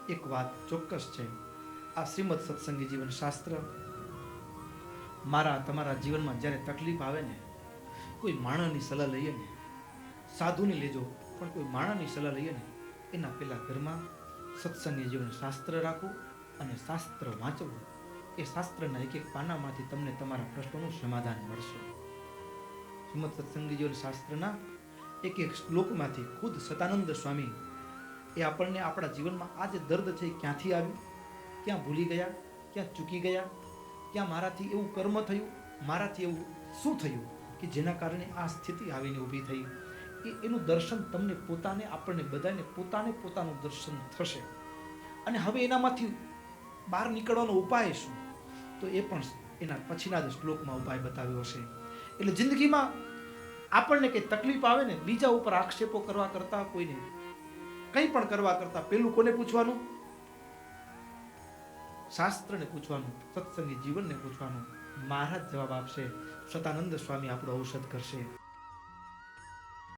એક વાત ચોક્કસ છે, આ શ્રીમદ સત્સંગી જીવન શાસ્ત્ર મારા તમારા જીવનમાં જ્યારે તકલીફ આવે ને, કોઈ માણસની સલાહ લઈએ ને, સાધુની લેજો પણ કોઈ માણસની સલાહ લઈએ ને એના પહેલા ઘરમાં સત્સંગી જીવન શાસ્ત્ર રાખવું અને શાસ્ત્ર વાંચવું. એ શાસ્ત્રના એક એક પાનામાંથી તમને તમારા પ્રશ્નોનું સમાધાન મળશે. શ્રીમદ સત્સંગી જીવન શાસ્ત્રના એક એક શ્લોકમાંથી ખુદ સતાનંદ સ્વામી એ આપણને આપણા જીવનમાં આ જે દર્દ છે એ ક્યાંથી આવ્યું, ક્યાં ભૂલી ગયા, ક્યાં ચૂકી ગયા, ક્યાં મારાથી એવું કર્મ થયું, મારાથી એવું શું થયું કે જેના કારણે આ સ્થિતિ આવીને ઊભી થઈ, એનું દર્શન તમને પોતાને, આપણને બધાને પોતાનું દર્શન થશે. અને હવે એનામાંથી બહાર નીકળવાનો ઉપાય શું, તો એ પણ એના પછીના જ શ્લોકમાં ઉપાય બતાવ્યો હશે. એટલે જિંદગીમાં આપણને કંઈ તકલીફ આવે ને, બીજા ઉપર આક્ષેપો કરવા કરતાં, કોઈને કંઈ પણ કરવા કરતાં પેલું કોને પૂછવાનું? શાસ્ત્રને પૂછવાનું, સત્સંગી જીવનને પૂછવાનું. મહારાજ જવાબ આપશે, સતાનંદ સ્વામી આપણું ઔષધ કરશે.